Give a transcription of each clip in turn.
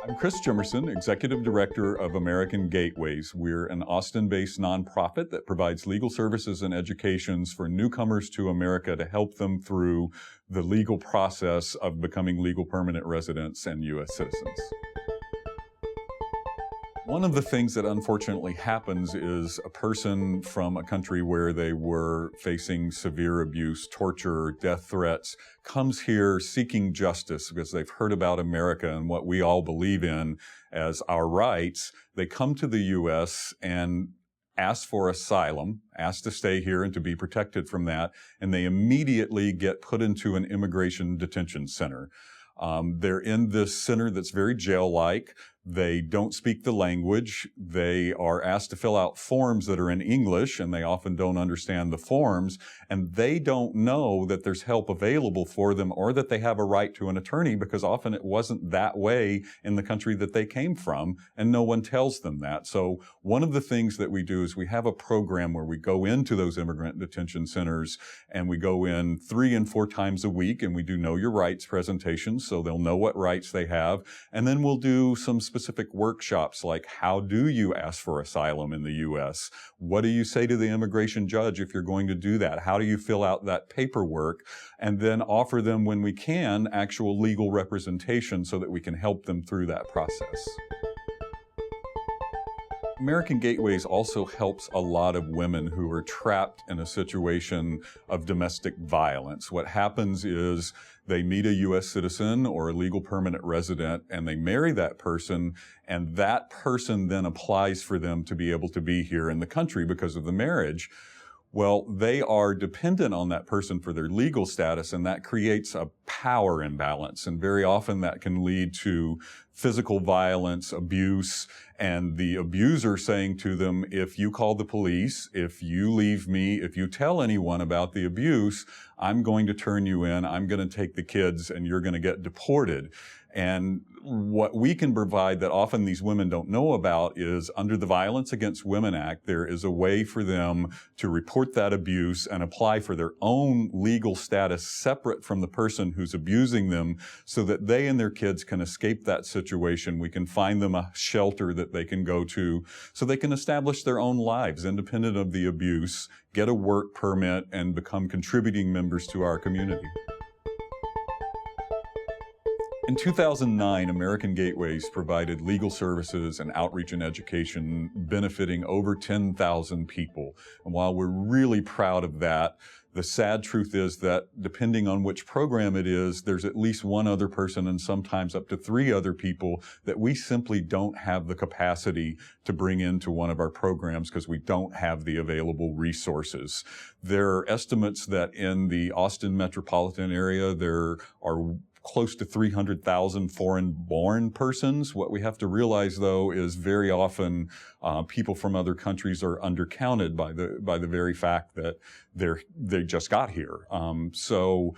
I'm Chris Jimmerson, Executive Director of American Gateways. We're an Austin-based nonprofit that provides legal services and educations for newcomers to America to help them through the legal process of becoming legal permanent residents and U.S. citizens. One of the things that unfortunately happens is a person from a country where they were facing severe abuse, torture, death threats, comes here seeking justice because they've heard about America and what we all believe in as our rights. They come to the U.S. and ask for asylum, ask to stay here and to be protected from that, and they immediately get put into an immigration detention center. They're in this center that's very jail-like. They don't speak the language. They are asked to fill out forms that are in English, and they often don't understand the forms, and they don't know that there's help available for them or that they have a right to an attorney because often it wasn't that way in the country that they came from, and no one tells them that. So one of the things that we do is we have a program where we go into those immigrant detention centers, and we go in 3 and 4 times a week, and we do Know Your Rights presentations so they'll know what rights they have, and then we'll do some specific workshops like how do you ask for asylum in the U.S.? What do you say to the immigration judge if you're going to do that? How do you fill out that paperwork? And then offer them, when we can, actual legal representation so that we can help them through that process. American Gateways also helps a lot of women who are trapped in a situation of domestic violence. What happens is they meet a U.S. citizen or a legal permanent resident and they marry that person, and that person then applies for them to be able to be here in the country because of the marriage. Well, they are dependent on that person for their legal status, and that creates a power imbalance. And very often that can lead to physical violence, abuse, and the abuser saying to them, if you call the police, if you leave me, if you tell anyone about the abuse, I'm going to turn you in, I'm going to take the kids, and you're going to get deported. And what we can provide that often these women don't know about is under the Violence Against Women Act, there is a way for them to report that abuse and apply for their own legal status separate from the person who's abusing them so that they and their kids can escape that situation. We can find them a shelter that they can go to so they can establish their own lives independent of the abuse, get a work permit, and become contributing members to our community. In 2009, American Gateways provided legal services and outreach and education benefiting over 10,000 people. And while we're really proud of that, the sad truth is that depending on which program it is, there's at least one other person and sometimes up to 3 other people that we simply don't have the capacity to bring into one of our programs because we don't have the available resources. There are estimates that in the Austin metropolitan area, there are close to 300,000 foreign-born persons. What we have to realize, though, is very often people from other countries are undercounted by the very fact that they just got here. So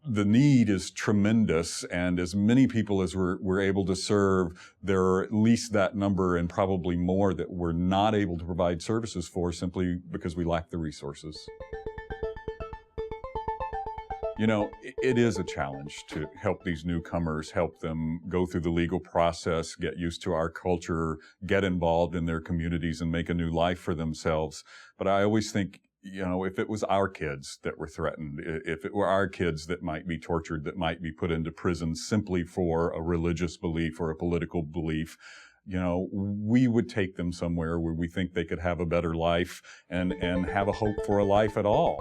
the need is tremendous, and as many people as we're able to serve, there are at least that number and probably more that we're not able to provide services for simply because we lack the resources. You know, it is a challenge to help these newcomers, help them go through the legal process, get used to our culture, get involved in their communities and make a new life for themselves. But I always think, you know, if it was our kids that were threatened, if it were our kids that might be tortured, that might be put into prison simply for a religious belief or a political belief, you know, we would take them somewhere where we think they could have a better life and have a hope for a life at all.